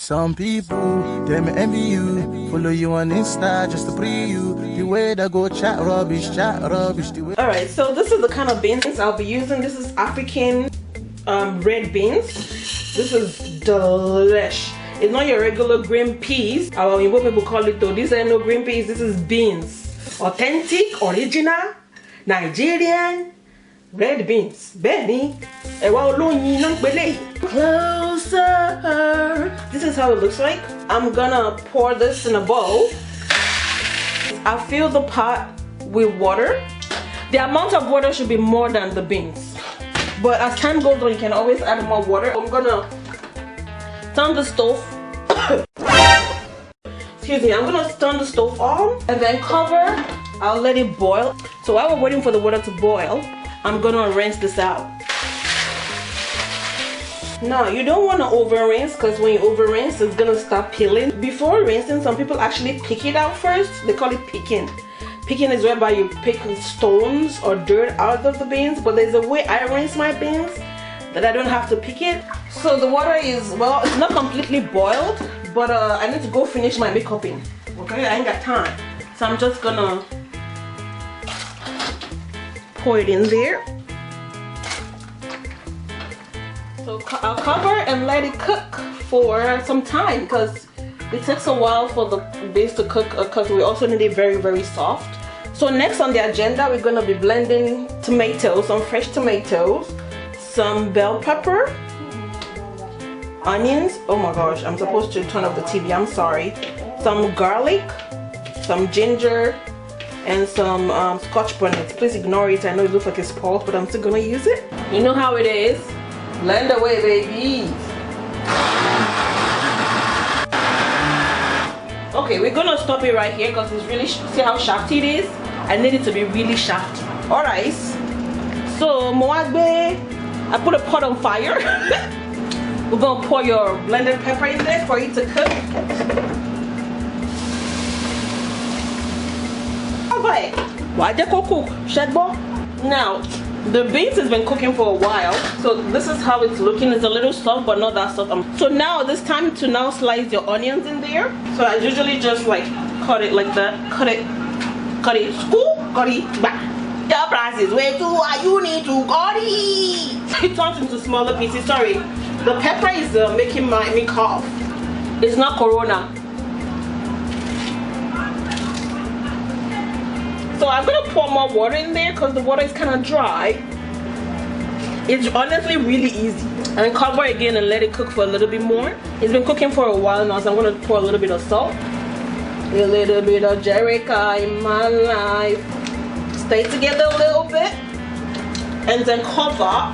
Some people, them envy you, follow you on Insta just to pre you. The way they go chat rubbish, the way. Alright, so this is the kind of beans I'll be using. This is African red beans. This is delish. It's not your regular green peas. Our Igbo people call it though. These are no green peas. This is beans. Authentic, original, Nigerian red beans. Benny. Closer. This is how it looks like. I'm gonna pour this in a bowl. I fill the pot with water. The amount of water should be more than the beans. But as time goes on, you can always add more water. I'm gonna turn the stove. Excuse me, I'm gonna turn the stove on and then cover. I'll let it boil. So while we're waiting for the water to boil, I'm gonna rinse this out. Now you don't want to over rinse, because when you over rinse it's gonna start peeling. Before rinsing, some people actually pick it out first. They call it picking. Picking is whereby you pick stones or dirt out of the beans, but there's a way I rinse my beans that I don't have to pick it. So the water is, well, it's not completely boiled, but I need to go finish my makeup in. Okay, I ain't got time. So I'm just gonna pour it in there. So I'll cover and let it cook for some time, because it takes a while for the beans to cook, because we also need it very, very soft. So next on the agenda, we're gonna be blending tomatoes, some fresh tomatoes, some bell pepper, onions. Oh my gosh, I'm supposed to turn off the TV, I'm sorry. Some garlic, some ginger, and some scotch bonnets. Please ignore it. I know it looks like it's spoiled, but I'm still gonna use it. You know how it is. Blend away, baby. Okay, we're gonna stop it right here because it's really, see how shafty it is? I need it to be really shafty. Alright, so Moagbe, I put a pot on fire. We're gonna pour your blended pepper in there for it to cook. Alright, why they cook? Now, the beans has been cooking for a while, so this is how it's looking. It's a little soft, but not that soft. So now it's time to now slice your onions in there. So I usually just like cut it like that. Cut it, scoop, cut it, back. Your price is way too high. You need to cut it. It turns into smaller pieces. Sorry, the pepper is making me cough. It's not corona. So I'm gonna pour more water in there because the water is kind of dry. It's honestly really easy. And cover again and let it cook for a little bit more. It's been cooking for a while now, so I'm gonna pour a little bit of salt, a little bit of Jerica in my life. Stay together a little bit, and then cover.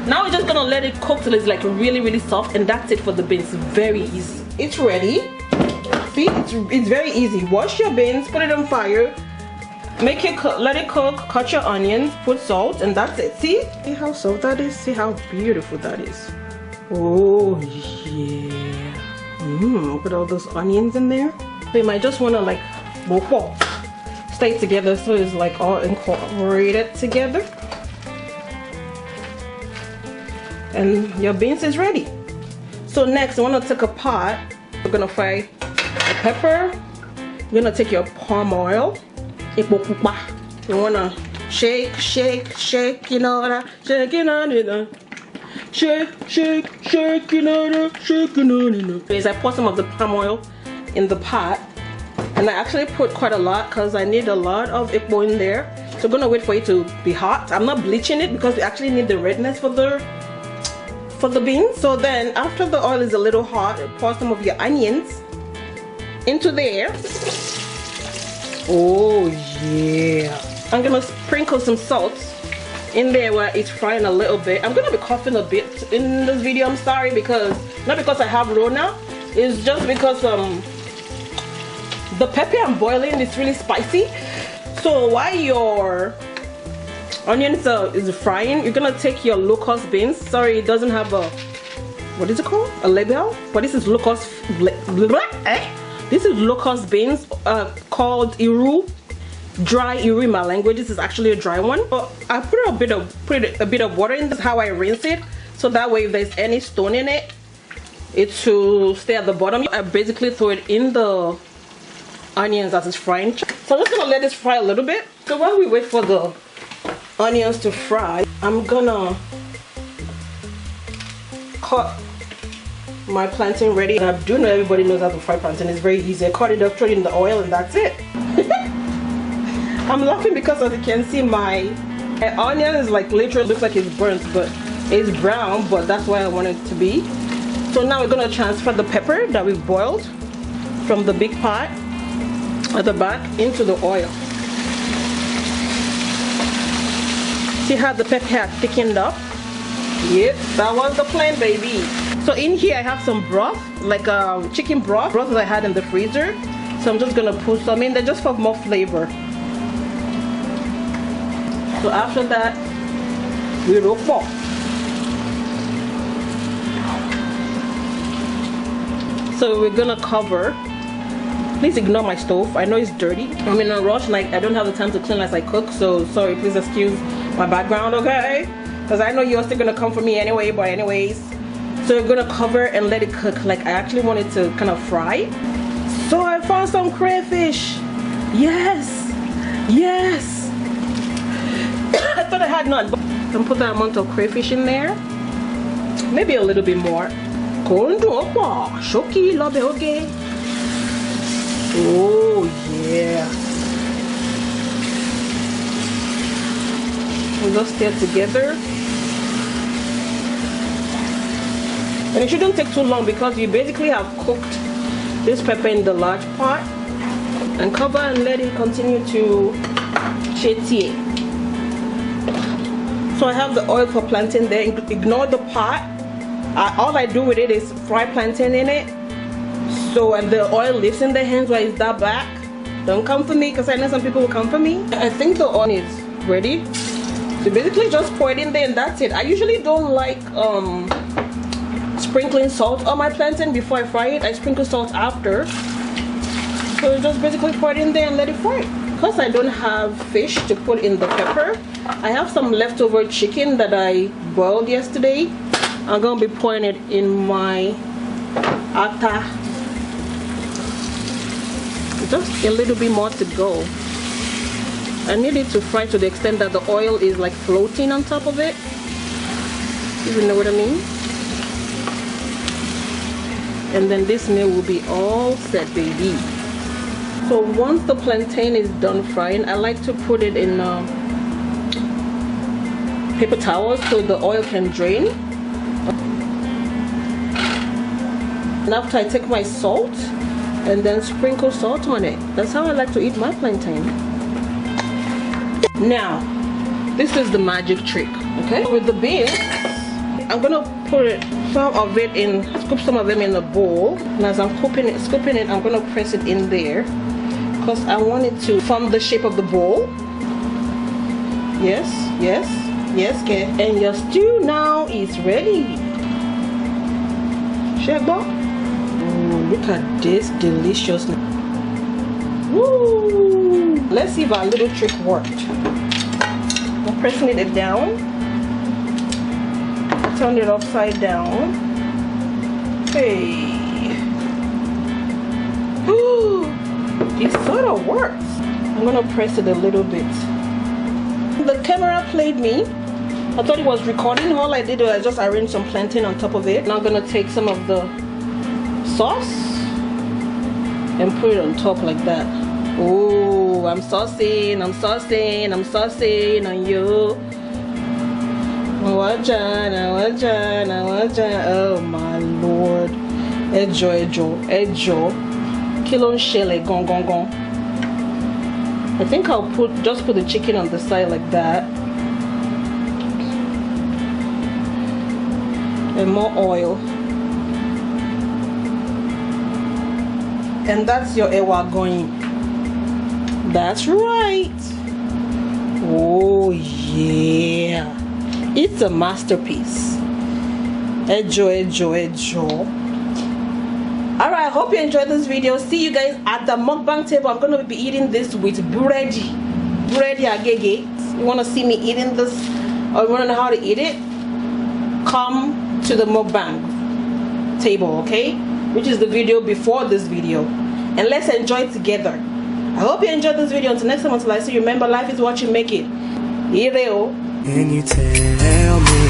Now we're just gonna let it cook till it's like really, really soft, and that's it for the beans. Very easy. It's ready. See, it's very easy. Wash your beans, put it on fire, make it cook, let it cook, cut your onions, put salt, and that's it. See how soft that is? See how beautiful that is? Oh yeah. Put all those onions in there. So you might just want to like stay together so it's like all incorporated together. And your beans is ready. So next, I want to take a pot. We're gonna fry the pepper. You're gonna take your palm oil. You wanna shake, you know that? Shaking on it. Shake, you know that? Shaking on it. I pour some of the palm oil in the pot, and I actually put quite a lot because I need a lot of Igbo in there. So I'm gonna wait for it to be hot. I'm not bleaching it because we actually need the redness for the beans. So then after the oil is a little hot, pour some of your onions into there. Oh yeah. I'm gonna sprinkle some salt in there where it's frying a little bit. I'm gonna be coughing a bit in this video. I'm sorry, because not because I have Rona, it's just because the pepper I'm boiling is really spicy. So while your onions is frying, you're gonna take your locust beans. Sorry, it doesn't have a, what is it called, a label, but this is locust this is locust beans, called Iru, dry Iru in my language. This is actually a dry one, but I put a bit of water in. This is how I rinse it, so that way if there's any stone in it, it to stay at the bottom. I basically throw it in the onions as it's frying. So I'm just gonna let this fry a little bit. So while we wait for the onions to fry, I'm gonna cut my plantain ready. And I do know everybody knows how to fry plantain. It's very easy. I cut it up, throw it in the oil, and that's it. I'm laughing because, as you can see, my onion is like literally looks like it's burnt, but it's brown, but that's why I want it to be. So now we're gonna transfer the pepper that we've boiled from the big pot at the back into the oil. See how the pepper had thickened up? Yep, that was the plan, baby. So in here I have some broth, like chicken broth that I had in the freezer. So I'm just gonna put some in there just for more flavor. So after that, we roll pork. So we're gonna cover. Please ignore my stove. I know it's dirty. I'm in a rush, like I don't have the time to clean as I cook. So sorry, please excuse my background, okay? Because I know you're still gonna come for me anyway. But anyways, so we're gonna cover and let it cook. Like I actually want it to kind of fry. So I found some crayfish. Yes, yes. I thought I had none, but I can put that amount of crayfish in there. Maybe a little bit more. Oh yeah. We'll just stir together. And it shouldn't take too long because you basically have cooked this pepper in the large pot. And cover and let it continue to chetty. So I have the oil for plantain there. Ignore the pot. All I do with it is fry plantain in it. So and the oil lives in the hands while it's that back. Don't come for me because I know some people will come for me. I think the oil is ready. So basically just pour it in there and that's it. I usually don't like sprinkling salt on my plantain before I fry it. I sprinkle salt after. So just basically pour it in there and let it fry. Because I don't have fish to put in the pepper, I have some leftover chicken that I boiled yesterday. I'm going to be pouring it in my ata. Just a little bit more to go. I need it to fry to the extent that the oil is like floating on top of it. You know what I mean? And then this meal will be all set, baby. So once the plantain is done frying, I like to put it in paper towels so the oil can drain. And after I take my salt and then sprinkle salt on it. That's how I like to eat my plantain. Now, this is the magic trick, okay? With the beans, I'm gonna put some of it in, scoop some of them in a bowl. And as I'm scooping it, I'm gonna press it in there because I want it to form the shape of the bowl. Yes, yes, yes, okay. And your stew now is ready. Sheba. Look at this deliciousness. Woo! Let's see if our little trick worked. I'm pressing it down. Turn it upside down. Hey. Ooh! It sort of works. I'm gonna press it a little bit. The camera played me. I thought it was recording. All I did was I just arranged some plantain on top of it. Now I'm gonna take some of the sauce and put it on top like that. Oh, I'm saucing on you. Oh my lord. Ejo. Kilo shele gong. I think I'll just put the chicken on the side like that. And more oil. And that's your Ewa Agoyin. That's right. Oh yeah. It's a masterpiece. Ejo. Alright, I hope you enjoyed this video. See you guys at the mukbang table. I'm gonna be eating this with bready agege. You wanna see me eating this or you wanna know how to eat it? Come to the mukbang. table, okay? Which is the video before this video. And let's enjoy it together. I hope you enjoyed this video. Until next time, until I see you, remember, life is what you make it. Ireo. And you tell me